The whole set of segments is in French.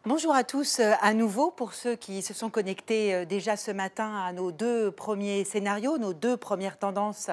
Bonjour à tous à nouveau pour ceux qui se sont connectés déjà ce matin à nos deux premiers scénarios, nos deux premières tendances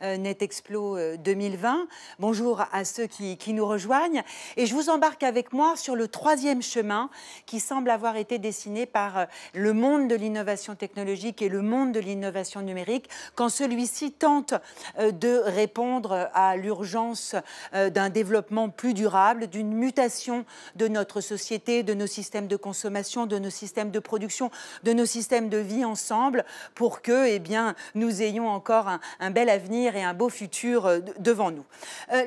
NetExplo 2020. Bonjour à ceux qui nous rejoignent et je vous embarque avec moi sur le troisième chemin qui semble avoir été dessiné par le monde de l'innovation technologique et le monde de l'innovation numérique quand celui-ci tente de répondre à l'urgence d'un développement plus durable, d'une mutation de notre société, de nos systèmes de consommation, de nos systèmes de production, de nos systèmes de vie ensemble pour que nous ayons encore un bel avenir et un beau futur devant nous.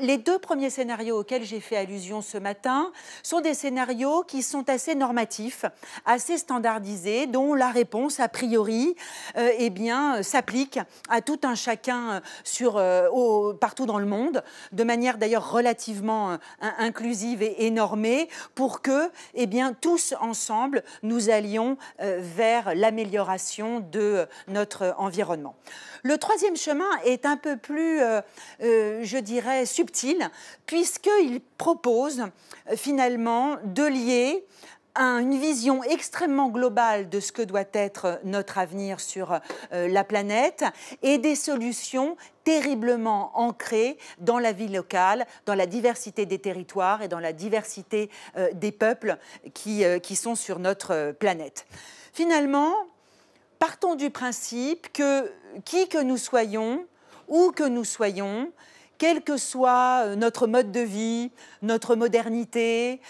Les deux premiers scénarios auxquels j'ai fait allusion ce matin sont des scénarios qui sont assez normatifs, assez standardisés, dont la réponse, a priori, s'applique à tout un chacun partout dans le monde, de manière d'ailleurs relativement inclusive et normée, pour que, tous ensemble, nous allions vers l'amélioration de notre environnement. Le troisième chemin est un peu plus, je dirais, subtil, puisqu'il propose finalement de lier une vision extrêmement globale de ce que doit être notre avenir sur la planète et des solutions terriblement ancrées dans la vie locale, dans la diversité des territoires et dans la diversité des peuples qui sont sur notre planète. Finalement, partons du principe que qui que nous soyons, où que nous soyons, quel que soit notre mode de vie, notre modernité,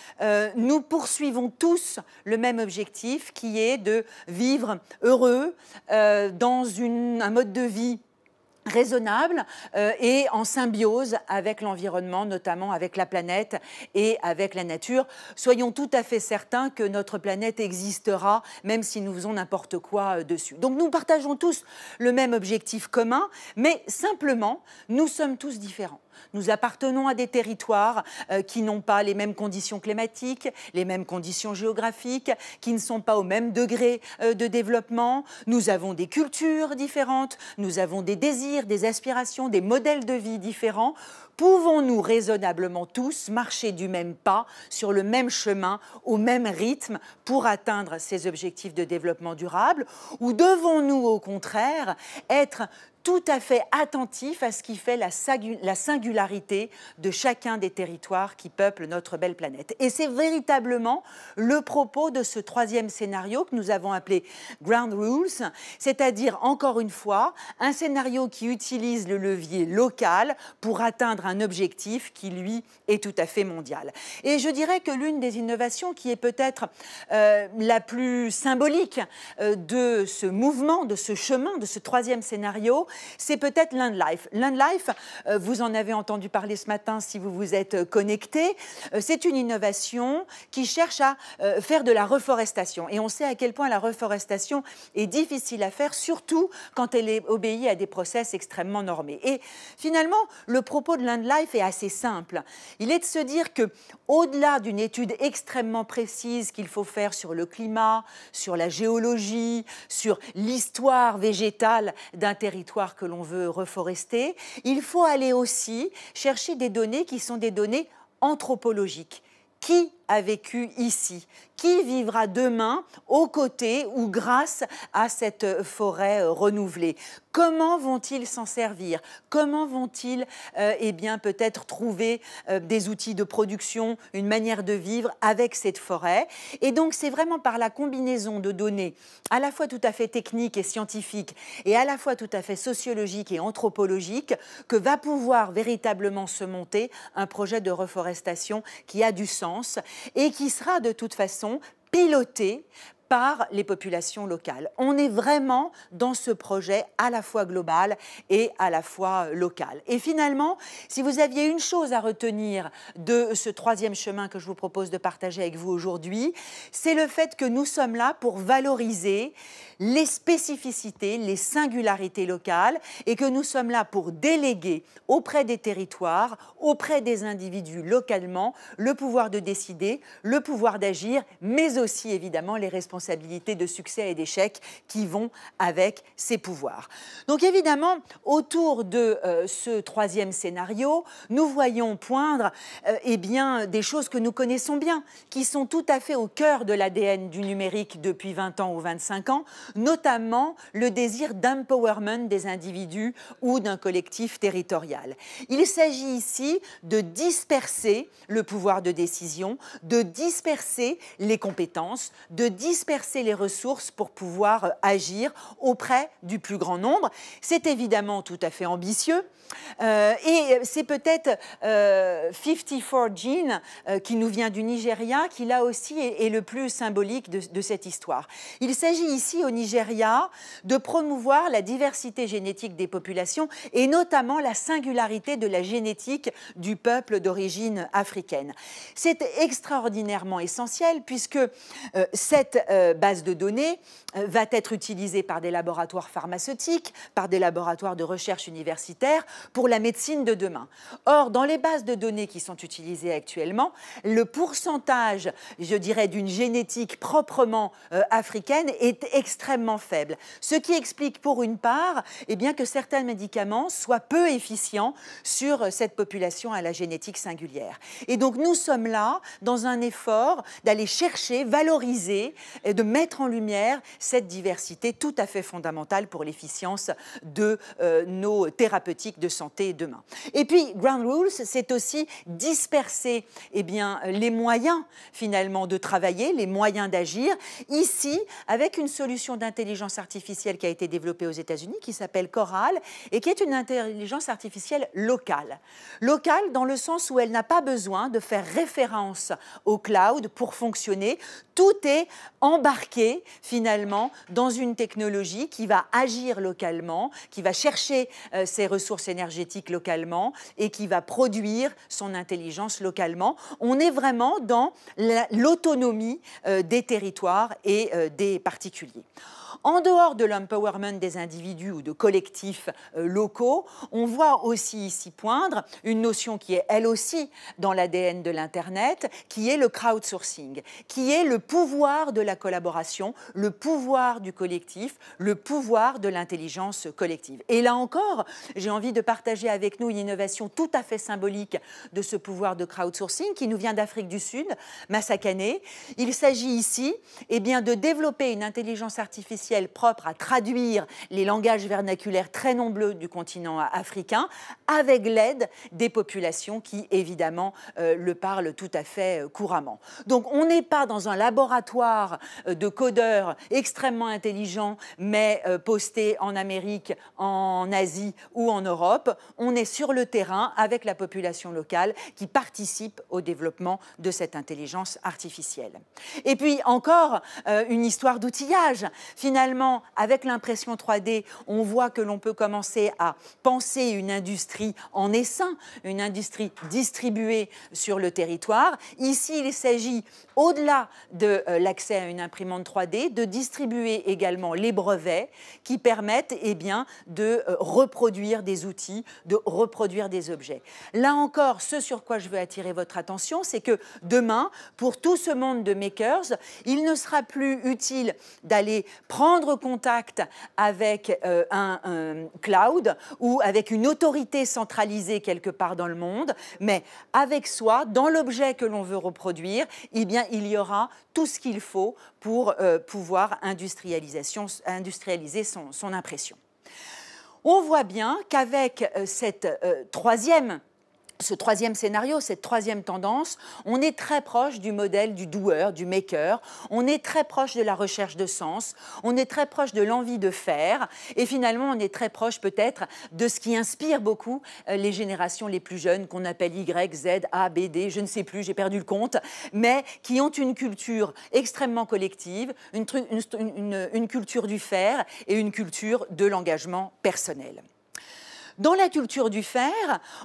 nous poursuivons tous le même objectif qui est de vivre heureux dans un mode de vie raisonnable et en symbiose avec l'environnement, notamment avec la planète et avec la nature. Soyons tout à fait certains que notre planète existera, même si nous faisons n'importe quoi dessus. Donc nous partageons tous le même objectif commun, mais simplement, nous sommes tous différents. Nous appartenons à des territoires qui n'ont pas les mêmes conditions climatiques, les mêmes conditions géographiques, qui ne sont pas au même degré de développement. Nous avons des cultures différentes, nous avons des désirs, des aspirations, des modèles de vie différents. Pouvons-nous raisonnablement tous marcher du même pas, sur le même chemin, au même rythme pour atteindre ces objectifs de développement durable? Ou devons-nous au contraire être tout à fait attentifs à ce qui fait la singularité de chacun des territoires qui peuplent notre belle planète? Et c'est véritablement le propos de ce troisième scénario que nous avons appelé Ground Rules, c'est-à-dire, encore une fois, un scénario qui utilise le levier local pour atteindre un objectif qui, lui, est tout à fait mondial. Et je dirais que l'une des innovations qui est peut-être la plus symbolique de ce mouvement, de ce chemin, de ce troisième scénario, c'est peut-être Landlife. Landlife, vous en avez entendu parler ce matin si vous vous êtes connecté, c'est une innovation qui cherche à faire de la reforestation. Et on sait à quel point la reforestation est difficile à faire, surtout quand elle obéit à des process extrêmement normés. Et finalement, le propos de Landlife est assez simple. Il est de se dire que, au-delà d'une étude extrêmement précise qu'il faut faire sur le climat, sur la géologie, sur l'histoire végétale d'un territoire que l'on veut reforester, il faut aller aussi chercher des données qui sont des données anthropologiques. Qui a vécu ici? Qui vivra demain aux côtés ou grâce à cette forêt renouvelée? Comment vont-ils s'en servir? Comment vont-ils peut-être trouver des outils de production, une manière de vivre avec cette forêt? Et donc c'est vraiment par la combinaison de données à la fois tout à fait techniques et scientifiques et à la fois tout à fait sociologiques et anthropologiques que va pouvoir véritablement se monter un projet de reforestation qui a du sens et qui sera de toute façon piloté par les populations locales. On est vraiment dans ce projet à la fois global et à la fois local. Et finalement, si vous aviez une chose à retenir de ce troisième chemin que je vous propose de partager avec vous aujourd'hui, c'est le fait que nous sommes là pour valoriser les spécificités, les singularités locales et que nous sommes là pour déléguer auprès des territoires, auprès des individus localement, le pouvoir de décider, le pouvoir d'agir, mais aussi évidemment les responsabilités de succès et d'échec qui vont avec ces pouvoirs. Donc évidemment, autour de ce troisième scénario, nous voyons poindre eh bien, des choses que nous connaissons bien, qui sont tout à fait au cœur de l'ADN du numérique depuis 20 ans ou 25 ans, notamment le désir d'empowerment des individus ou d'un collectif territorial. Il s'agit ici de disperser le pouvoir de décision, de disperser les compétences, de disperser les ressources pour pouvoir agir auprès du plus grand nombre. C'est évidemment tout à fait ambitieux. Et c'est peut-être 54 Gene qui nous vient du Nigeria qui là aussi est le plus symbolique de cette histoire. Il s'agit ici au Nigeria de promouvoir la diversité génétique des populations et notamment la singularité de la génétique du peuple d'origine africaine. C'est extraordinairement essentiel puisque cette base de données va être utilisée par des laboratoires pharmaceutiques, par des laboratoires de recherche universitaires pour la médecine de demain. Or, dans les bases de données qui sont utilisées actuellement, le pourcentage, je dirais, d'une génétique proprement africaine est extrêmement faible. Ce qui explique pour une part eh bien, que certains médicaments soient peu efficients sur cette population à la génétique singulière. Et donc nous sommes là dans un effort d'aller chercher, valoriser, et de mettre en lumière cette diversité tout à fait fondamentale pour l'efficience de nos thérapeutiques de santé demain. Et puis, Ground Rules, c'est aussi disperser eh bien, les moyens finalement de travailler, les moyens d'agir, ici avec une solution d'intelligence artificielle qui a été développée aux États-Unis, qui s'appelle Coral, et qui est une intelligence artificielle locale. Locale dans le sens où elle n'a pas besoin de faire référence au cloud pour fonctionner. Tout est embarqué finalement dans une technologie qui va agir localement, qui va chercher ses ressources énergétiques localement et qui va produire son intelligence localement. On est vraiment dans l'autonomie des territoires et des particuliers. En dehors de l'empowerment des individus ou de collectifs locaux, on voit aussi ici poindre une notion qui est elle aussi dans l'ADN de l'Internet, qui est le crowdsourcing, qui est le pouvoir de la collaboration, le pouvoir du collectif, le pouvoir de l'intelligence collective. Et là encore, j'ai envie de partager avec nous une innovation tout à fait symbolique de ce pouvoir de crowdsourcing qui nous vient d'Afrique du Sud, Massakane. Il s'agit ici eh bien, de développer une intelligence artificielle propre à traduire les langages vernaculaires très nombreux du continent africain avec l'aide des populations qui, évidemment, le parlent tout à fait couramment. Donc, on n'est pas dans un laboratoire de codeurs extrêmement intelligents, mais postés en Amérique, en Asie ou en Europe. On est sur le terrain avec la population locale qui participe au développement de cette intelligence artificielle. Et puis, encore une histoire d'outillage. Finalement, avec l'impression 3D, on voit que l'on peut commencer à penser une industrie en essaim, une industrie distribuée sur le territoire. Ici, il s'agit, au-delà de l'accès à une imprimante 3D, de distribuer également les brevets qui permettent eh bien, de reproduire des outils, de reproduire des objets. Là encore, ce sur quoi je veux attirer votre attention, c'est que demain, pour tout ce monde de makers, il ne sera plus utile d'aller prendre contact avec un cloud ou avec une autorité centralisée quelque part dans le monde, mais avec soi, dans l'objet que l'on veut reproduire, eh bien, il y aura tout ce qu'il faut pour pouvoir industrialiser son impression. On voit bien qu'avec ce troisième scénario, cette troisième tendance, on est très proche du modèle du doer, du maker, on est très proche de la recherche de sens, on est très proche de l'envie de faire, et finalement on est très proche peut-être de ce qui inspire beaucoup les générations les plus jeunes, qu'on appelle Y, Z, A, B, D, je ne sais plus, j'ai perdu le compte, mais qui ont une culture extrêmement collective, une culture du faire et une culture de l'engagement personnel. Dans la culture du fer,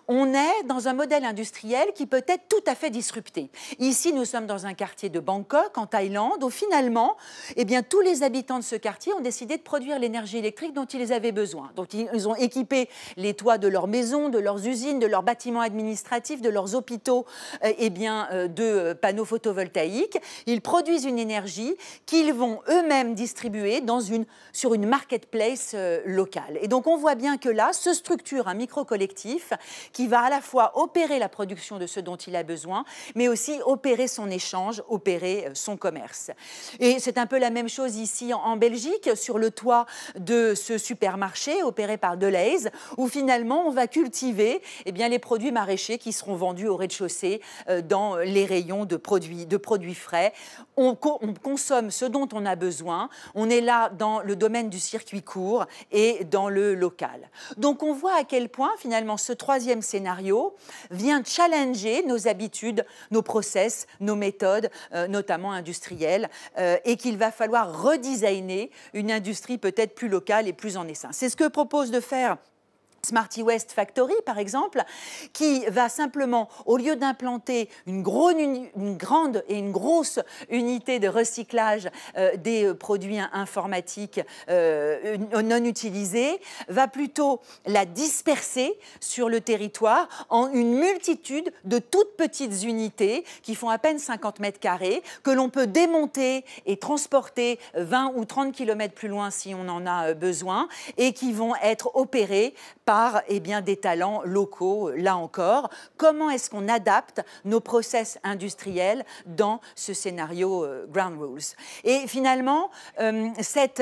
on est dans un modèle industriel qui peut être tout à fait disrupté. Ici, nous sommes dans un quartier de Bangkok, en Thaïlande, où finalement, eh bien, tous les habitants de ce quartier ont décidé de produire l'énergie électrique dont ils avaient besoin. Donc, ils ont équipé les toits de leurs maisons, de leurs usines, de leurs bâtiments administratifs, de leurs hôpitaux, de panneaux photovoltaïques. Ils produisent une énergie qu'ils vont eux-mêmes distribuer sur une marketplace locale. Et donc, on voit bien que là, se structure un micro-collectif qui va à la fois opérer la production de ce dont il a besoin, mais aussi opérer son échange, opérer son commerce. Et c'est un peu la même chose ici en Belgique, sur le toit de ce supermarché opéré par Delhaize, où finalement on va cultiver les produits maraîchers qui seront vendus au rez-de-chaussée dans les rayons de produits frais. On consomme ce dont on a besoin. On est là dans le domaine du circuit court et dans le local. Donc on voit à quel point finalement ce troisième scénario vient challenger nos habitudes, nos process, nos méthodes, notamment industrielles, et qu'il va falloir redesigner une industrie peut-être plus locale et plus en essaim. C'est ce que propose de faire Smarty Waste Factory, par exemple, qui va simplement, au lieu d'implanter une grande et une grosse unité de recyclage des produits informatiques non utilisés, va plutôt la disperser sur le territoire en une multitude de toutes petites unités qui font à peine 50 mètres carrés, que l'on peut démonter et transporter 20 ou 30 kilomètres plus loin si on en a besoin, et qui vont être opérées par des talents locaux, là encore. Comment est-ce qu'on adapte nos process industriels dans ce scénario Ground Rules? Et finalement, cette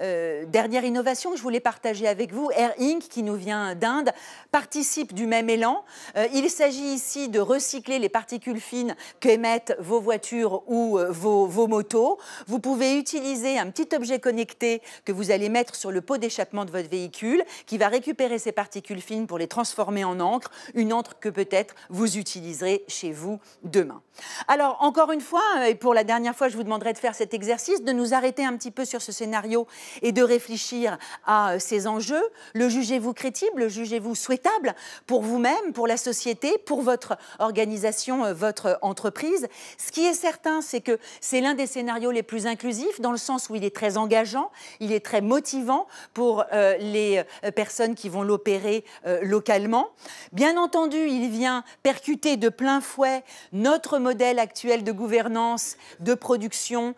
dernière innovation que je voulais partager avec vous, Air Inc., qui nous vient d'Inde, participe du même élan. Il s'agit ici de recycler les particules fines qu'émettent vos voitures ou vos motos. Vous pouvez utiliser un petit objet connecté que vous allez mettre sur le pot d'échappement de votre véhicule, qui va récupérer ces particules fines pour les transformer en encre, une encre que peut-être vous utiliserez chez vous demain. Alors, encore une fois, et pour la dernière fois, je vous demanderai de faire cet exercice, de nous arrêter un petit peu sur ce scénario et de réfléchir à ces enjeux. Le jugez-vous crédible, le jugez-vous souhaitable pour vous-même, pour la société, pour votre organisation, votre entreprise? Ce qui est certain, c'est que c'est l'un des scénarios les plus inclusifs, dans le sens où il est très engageant, il est très motivant pour les personnes qui vont l'opérer localement. Bien entendu, il vient percuter de plein fouet notre modèle actuel de gouvernance, de production,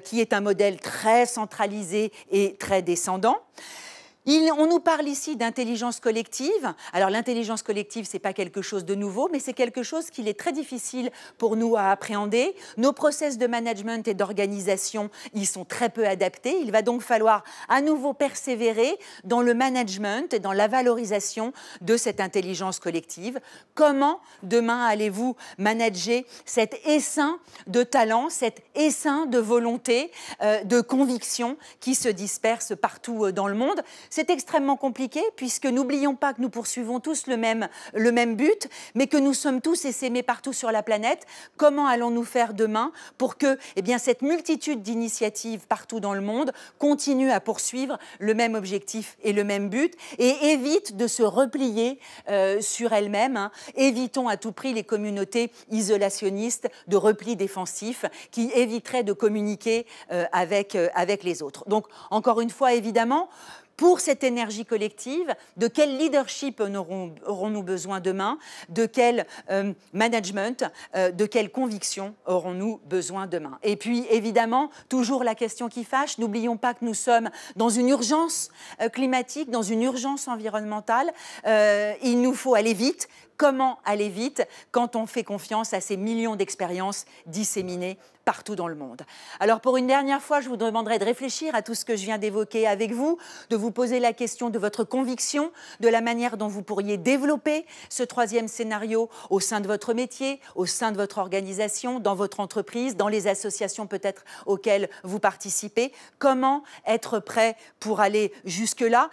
qui est un modèle très centralisé et très descendant. On nous parle ici d'intelligence collective. Alors l'intelligence collective, ce n'est pas quelque chose de nouveau, mais c'est quelque chose qu'il est très difficile pour nous à appréhender. Nos process de management et d'organisation y sont très peu adaptés. Il va donc falloir à nouveau persévérer dans le management et dans la valorisation de cette intelligence collective. Comment demain allez-vous manager cet essaim de talent, cet essaim de volonté, de conviction qui se disperse partout dans le monde? C'est extrêmement compliqué, puisque n'oublions pas que nous poursuivons tous le même but, mais que nous sommes tous essaimés partout sur la planète. Comment allons-nous faire demain pour que cette multitude d'initiatives partout dans le monde continue à poursuivre le même objectif et le même but, et évite de se replier sur elles-mêmes, Évitons à tout prix les communautés isolationnistes de repli défensif qui éviteraient de communiquer avec les autres. Donc, encore une fois, évidemment, pour cette énergie collective, de quel leadership aurons-nous besoin demain? De quel management, de quelle conviction aurons-nous besoin demain? Et puis, évidemment, toujours la question qui fâche, n'oublions pas que nous sommes dans une urgence climatique, dans une urgence environnementale. Il nous faut aller vite. Comment aller vite quand on fait confiance à ces millions d'expériences disséminées partout dans le monde? Alors, pour une dernière fois, je vous demanderai de réfléchir à tout ce que je viens d'évoquer avec vous, de vous poser la question de votre conviction, de la manière dont vous pourriez développer ce troisième scénario au sein de votre métier, au sein de votre organisation, dans votre entreprise, dans les associations peut-être auxquelles vous participez. Comment être prêt pour aller jusque-là?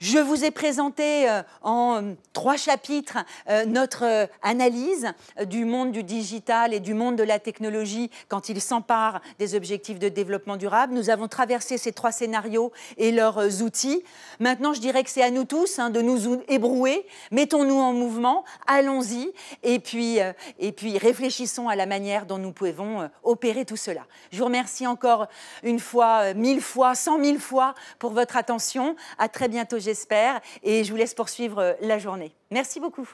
Je vous ai présenté en 3 chapitres notre analyse du monde du digital et du monde de la technologie quand il s'empare des objectifs de développement durable. Nous avons traversé ces 3 scénarios et leurs outils. Maintenant, je dirais que c'est à nous tous de nous ébrouer. Mettons-nous en mouvement, allons-y et puis réfléchissons à la manière dont nous pouvons opérer tout cela. Je vous remercie encore une fois, 1000 fois, 100 000 fois pour votre attention. À très bientôt, j'espère, et je vous laisse poursuivre la journée. Merci beaucoup.